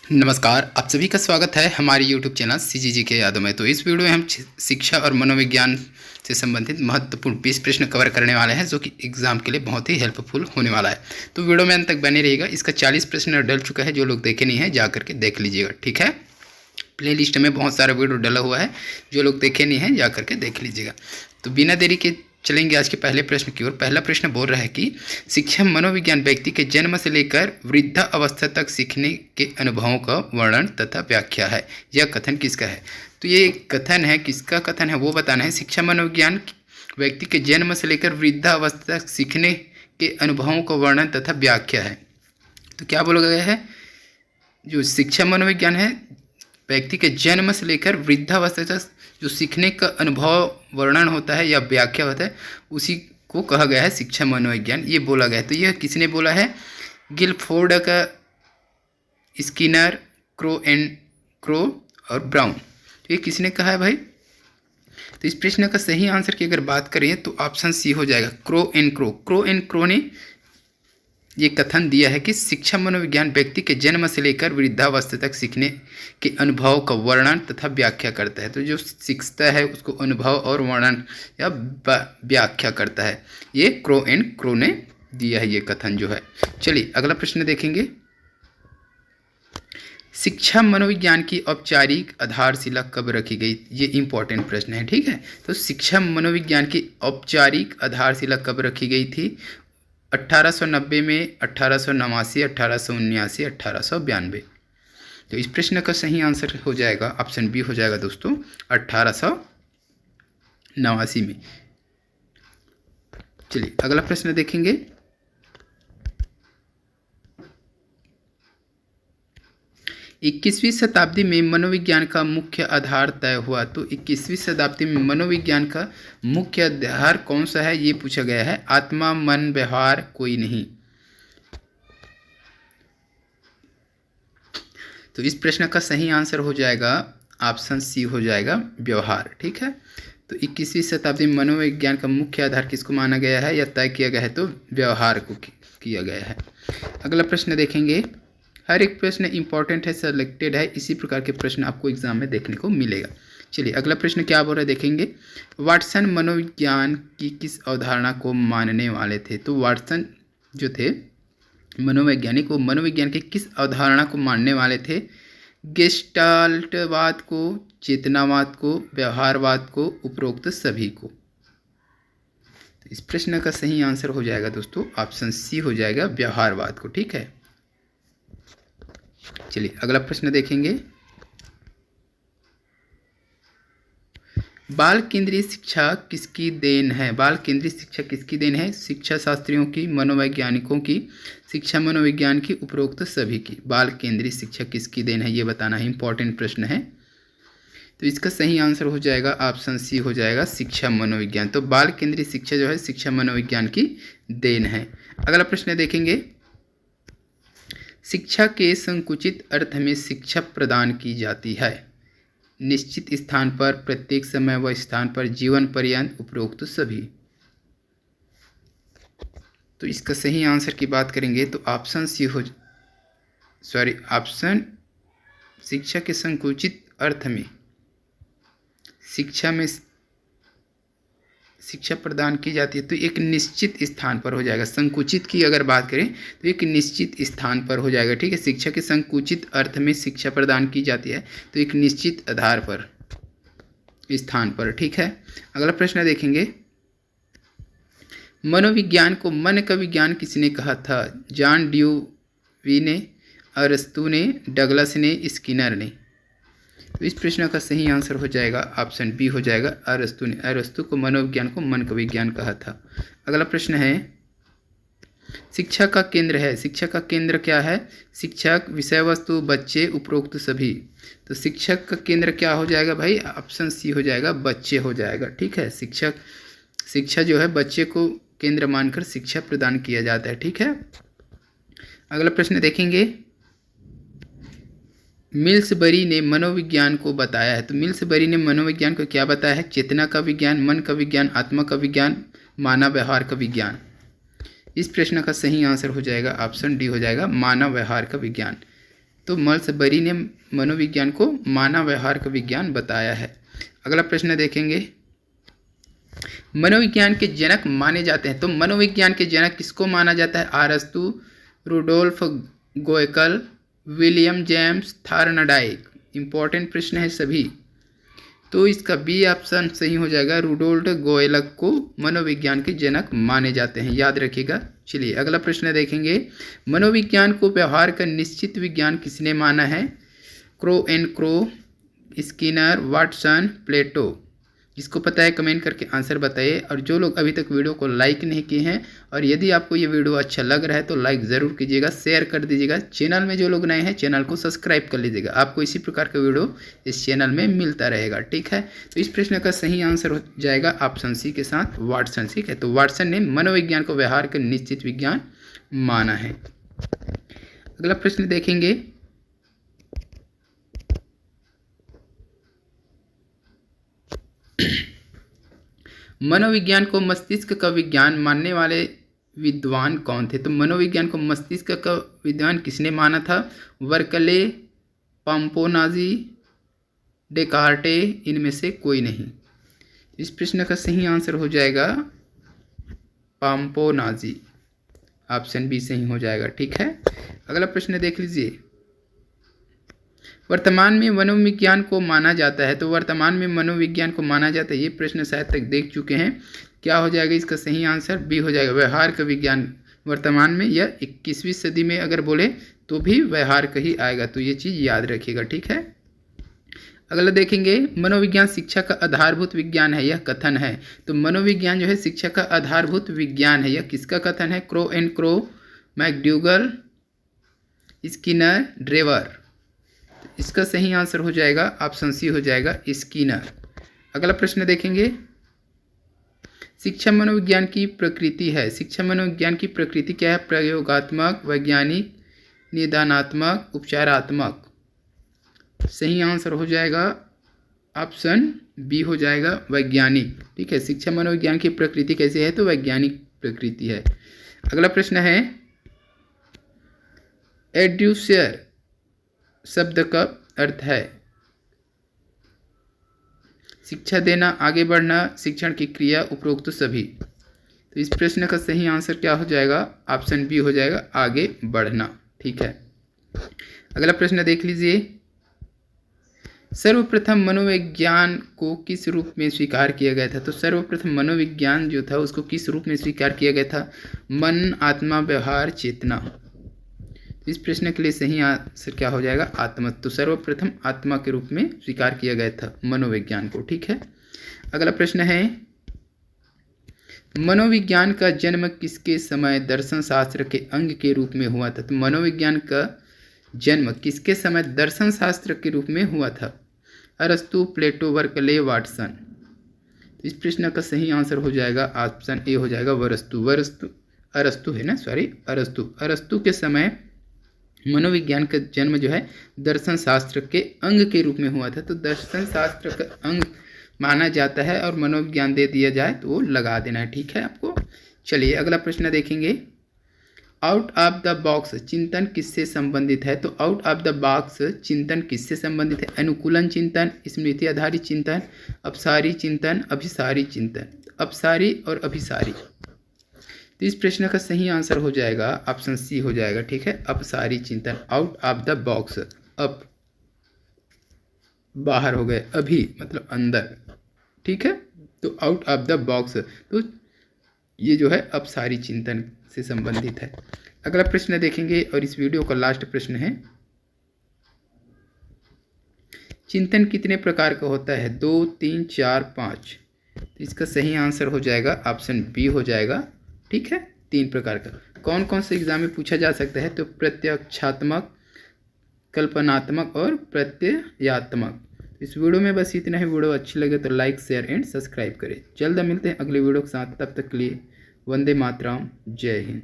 नमस्कार, आप सभी का स्वागत है हमारे YouTube चैनल सीजीजी के यादों में। तो इस वीडियो में हम शिक्षा और मनोविज्ञान से संबंधित महत्वपूर्ण 20 प्रश्न कवर करने वाले हैं, जो कि एग्जाम के लिए बहुत ही हेल्पफुल होने वाला है। तो वीडियो में अंत तक बने रहिएगा। इसका 40 प्रश्न डल चुका है, जो लोग देखे नहीं है जा करके देख लीजिएगा, ठीक है। प्ले लिस्ट में बहुत सारा वीडियो डला हुआ है, जो लोग देखे नहीं हैं जा करके देख लीजिएगा। तो बिना देरी के चलेंगे आज के पहले प्रश्न की ओर। पहला प्रश्न बोल रहा है कि शिक्षा मनोविज्ञान व्यक्ति के जन्म से लेकर वृद्धा अवस्था तक सीखने के अनुभवों का वर्णन तथा व्याख्या है। यह कथन किसका है? तो ये कथन है, किसका कथन है वो बताना है। शिक्षा मनोविज्ञान व्यक्ति के जन्म से लेकर वृद्धा अवस्था तक सीखने के अनुभवों का वर्णन तथा व्याख्या है। तो क्या बोला गया है? जो शिक्षा मनोविज्ञान है व्यक्ति के जन्म से लेकर वृद्धावस्था तक जो सीखने का अनुभव वर्णन होता है या व्याख्या होता है, उसी को कहा गया है शिक्षा मनोविज्ञान, ये बोला गया है। तो यह किसने बोला है? गिलफोर्ड का, स्किनर, क्रो और ब्राउन। तो ये किसने कहा है भाई? तो इस प्रश्न का सही आंसर की अगर बात करें तो ऑप्शन सी हो जाएगा, क्रो एंड क्रो ने ये कथन दिया है कि शिक्षा मनोविज्ञान व्यक्ति के जन्म से लेकर वृद्धावस्था तक सीखने के अनुभव का वर्णन तथा व्याख्या करता है। तो जो सीखता है उसको अनुभव और वर्णन या व्याख्या करता है। ये क्रो ने दिया है ये कथन जो है। चलिए अगला प्रश्न देखेंगे। शिक्षा मनोविज्ञान की औपचारिक आधारशिला कब रखी गई? ये इंपॉर्टेंट प्रश्न है, ठीक है। तो शिक्षा मनोविज्ञान की औपचारिक आधारशिला कब रखी गई थी? 1890 में, 1889, 1879, 1892। तो इस प्रश्न का सही आंसर हो जाएगा ऑप्शन बी हो जाएगा दोस्तों, 1889 में। चलिए अगला प्रश्न देखेंगे। इक्कीसवीं शताब्दी में मनोविज्ञान का मुख्य आधार तय हुआ। तो 21वीं शताब्दी में मनोविज्ञान का मुख्य आधार कौन सा है ये पूछा गया है। आत्मा, मन, व्यवहार, कोई नहीं। तो इस प्रश्न का सही आंसर हो जाएगा ऑप्शन सी हो जाएगा, व्यवहार, ठीक है। तो 21वीं शताब्दी में मनोविज्ञान का मुख्य आधार किसको माना गया है या तय किया गया है? तो व्यवहार को किया गया है। अगला प्रश्न देखेंगे। हर एक प्रश्न इंपॉर्टेंट है, सेलेक्टेड है, इसी प्रकार के प्रश्न आपको एग्जाम में देखने को मिलेगा। चलिए अगला प्रश्न क्या बोल रहा है देखेंगे। वाटसन मनोविज्ञान की किस अवधारणा को मानने वाले थे? तो वाटसन जो थे मनोवैज्ञानिक, वो मनोविज्ञान की किस अवधारणा को मानने वाले थे? गेस्टाल्टवाद को, चेतनावाद को, व्यवहारवाद को, उपरोक्त सभी को। तो इस प्रश्न का सही आंसर हो जाएगा दोस्तों ऑप्शन सी हो जाएगा, व्यवहारवाद को, ठीक है। चलिए अगला प्रश्न देखेंगे। बाल केंद्रीय शिक्षा किसकी देन है? बाल केंद्रीय शिक्षा किसकी देन है? शिक्षा शास्त्रियों की, मनोवैज्ञानिकों की, शिक्षा मनोविज्ञान की, उपरोक्त सभी की। बाल केंद्रीय शिक्षा किसकी देन है ये बताना है, इंपॉर्टेंट प्रश्न है। तो इसका सही आंसर हो जाएगा ऑप्शन सी हो जाएगा, शिक्षा मनोविज्ञान। तो बाल केंद्रीय शिक्षा जो है शिक्षा मनोविज्ञान की देन है। अगला प्रश्न देखेंगे। शिक्षा के संकुचित अर्थ में शिक्षा प्रदान की जाती है निश्चित स्थान पर, प्रत्येक समय व स्थान पर, जीवन पर्यंत, उपरोक्त सभी। तो इसका सही आंसर की बात करेंगे तो ऑप्शन सी हो ऑप्शन शिक्षा के संकुचित अर्थ में शिक्षा प्रदान की जाती है तो एक निश्चित स्थान पर हो जाएगा। संकुचित की अगर बात करें तो एक निश्चित स्थान पर हो जाएगा, ठीक है। शिक्षा के संकुचित अर्थ में शिक्षा प्रदान की जाती है तो एक निश्चित आधार पर, स्थान पर, ठीक है। अगला प्रश्न देखेंगे। मनोविज्ञान को मन का विज्ञान किसने कहा था? जॉन ड्यूवी ने, अरस्तु ने, डगलस ने, स्किनर ने। तो इस प्रश्न का सही आंसर हो जाएगा ऑप्शन बी हो जाएगा, अरस्तु ने। अरस्तु को मनोविज्ञान को मन का विज्ञान कहा था। अगला प्रश्न है। शिक्षा का केंद्र है, शिक्षा का केंद्र क्या है? शिक्षक, विषय वस्तु, बच्चे, उपरोक्त सभी। तो शिक्षक का केंद्र क्या हो जाएगा भाई? ऑप्शन सी हो जाएगा, बच्चे हो जाएगा, ठीक है। शिक्षा जो है बच्चे को केंद्र मानकर शिक्षा प्रदान किया जाता है, ठीक है। अगला प्रश्न देखेंगे। मिल्सबरी ने मनोविज्ञान को बताया है। तो मिल्सबरी ने मनोविज्ञान को क्या बताया है? चेतना का विज्ञान, मन का विज्ञान, आत्मा का विज्ञान, मानव व्यवहार का विज्ञान। इस प्रश्न का सही आंसर हो जाएगा ऑप्शन डी हो जाएगा, मानव व्यवहार का विज्ञान। तो मर्सबरी ने मनोविज्ञान को मानव व्यवहार का विज्ञान बताया है। अगला प्रश्न देखेंगे, मनोविज्ञान के जनक माने जाते हैं, तो मनोविज्ञान के जनक किसको माना जाता है? अरस्तु, Rudolf Goeckel, William James Thorndike. Important प्रश्न है सभी, तो इसका बी ऑप्शन सही हो जाएगा। रुडोल्फ गोयलक को मनोविज्ञान के जनक माने जाते हैं, याद रखिएगा। चलिए अगला प्रश्न देखेंगे, मनोविज्ञान को व्यवहार का निश्चित विज्ञान किसने माना है? Crow and Crow, Skinner, Watson, Plato. जिसको पता है कमेंट करके आंसर बताइए। और जो लोग अभी तक वीडियो को लाइक नहीं किए हैं, और यदि आपको ये वीडियो अच्छा लग रहा है तो लाइक ज़रूर कीजिएगा, शेयर कर दीजिएगा। चैनल में जो लोग नए हैं चैनल को सब्सक्राइब कर लीजिएगा, आपको इसी प्रकार का वीडियो इस चैनल में मिलता रहेगा, ठीक है। तो इस प्रश्न का सही आंसर हो जाएगा ऑप्शन सी के साथ वाटसन, ठीक है। तो वाटसन ने मनोविज्ञान को व्यवहार का निश्चित विज्ञान माना है। अगला प्रश्न देखेंगे, मनोविज्ञान को मस्तिष्क का विज्ञान मानने वाले विद्वान कौन थे? तो मनोविज्ञान को मस्तिष्क का विद्वान किसने माना था? बर्कले, पाम्पोनाजी, डेकार्टे, इनमें से कोई नहीं। इस प्रश्न का सही आंसर हो जाएगा पाम्पोनाजी, ऑप्शन बी सही हो जाएगा, ठीक है। अगला प्रश्न देख लीजिए, वर्तमान में मनोविज्ञान को माना जाता है, तो वर्तमान में मनोविज्ञान को माना जाता है, ये प्रश्न शायद तक देख चुके हैं। क्या हो जाएगा इसका सही आंसर? बी हो जाएगा, व्यवहार का विज्ञान। वर्तमान में या 21वीं सदी में अगर बोले तो भी व्यवहार का ही आएगा, तो ये चीज़ याद रखिएगा, ठीक है। अगला देखेंगे, मनोविज्ञान शिक्षा का आधारभूत विज्ञान है, यह कथन है। तो मनोविज्ञान जो है शिक्षा का आधारभूत विज्ञान है, यह किसका कथन है? Crow and crow, McDougall, Skinner, Drever. इसका सही आंसर हो जाएगा ऑप्शन सी हो जाएगा स्किनर। अगला प्रश्न देखेंगे, शिक्षा मनोविज्ञान की प्रकृति है। शिक्षा मनोविज्ञान की प्रकृति क्या है? प्रयोगात्मक, वैज्ञानिक, निदानात्मक, उपचारात्मक। सही आंसर हो जाएगा ऑप्शन बी हो जाएगा वैज्ञानिक, ठीक है। शिक्षा मनोविज्ञान की प्रकृति कैसे है? तो वैज्ञानिक प्रकृति है। अगला प्रश्न है, एड्यूसर शब्द का अर्थ है शिक्षा देना, आगे बढ़ना, शिक्षण की क्रिया, उपरोक्त सभी। तो इस प्रश्न का सही आंसर क्या हो जाएगा? ऑप्शन बी हो जाएगा आगे बढ़ना, ठीक है। अगला प्रश्न देख लीजिए, सर्वप्रथम मनोविज्ञान को किस रूप में स्वीकार किया गया था? तो सर्वप्रथम मनोविज्ञान जो था उसको किस रूप में स्वीकार किया गया था? मन, आत्मा, व्यवहार, चेतना। इस प्रश्न के लिए सही आंसर क्या हो जाएगा? आत्मा। तो सर्वप्रथम आत्मा के रूप में स्वीकार किया गया था मनोविज्ञान को, ठीक है। अगला प्रश्न है, मनोविज्ञान का जन्म किसके समय दर्शन शास्त्र के अंग के रूप में हुआ था? तो मनोविज्ञान का जन्म किसके समय दर्शन शास्त्र के रूप में हुआ था? अरस्तु, प्लेटो, बर्कले, वाटसन। इस प्रश्न का सही आंसर हो जाएगा ऑप्शन ए हो जाएगा अरस्तु है ना, सॉरी अरस्तु के समय मनोविज्ञान का जन्म जो है दर्शन शास्त्र के अंग के रूप में हुआ था। तो दर्शन शास्त्र का अंग माना जाता है और मनोविज्ञान दे दिया जाए तो वो लगा देना है, ठीक है आपको। चलिए अगला प्रश्न देखेंगे, आउट ऑफ द बॉक्स चिंतन किससे संबंधित है? तो आउट ऑफ द बॉक्स चिंतन किससे संबंधित है? अनुकूलन चिंतन, स्मृति आधारित चिंतन, अपसारी चिंतन, अभिसारी चिंतन। अपसारी और अभिसारी, तो इस प्रश्न का सही आंसर हो जाएगा ऑप्शन सी हो जाएगा, ठीक है। अपसारी चिंतन, out of the box, up बाहर हो गए, अभी मतलब अंदर, ठीक है। तो आउट ऑफ द बॉक्स, तो ये जो है अपसारी चिंतन से संबंधित है। अगला प्रश्न देखेंगे और इस वीडियो का लास्ट प्रश्न है, चिंतन कितने प्रकार का होता है? 2, 3, 4, 5। तो इसका सही आंसर हो जाएगा ऑप्शन बी हो जाएगा, ठीक है। 3 प्रकार का। कौन कौन से एग्जाम में पूछा जा सकता है? तो प्रत्यक्षात्मक, कल्पनात्मक और प्रत्ययात्मक। इस वीडियो में बस इतना ही। वीडियो अच्छी लगे तो लाइक, शेयर एंड सब्सक्राइब करें। जल्द मिलते हैं अगले वीडियो के साथ, तब तक के लिए वंदे मातरम, जय हिंद।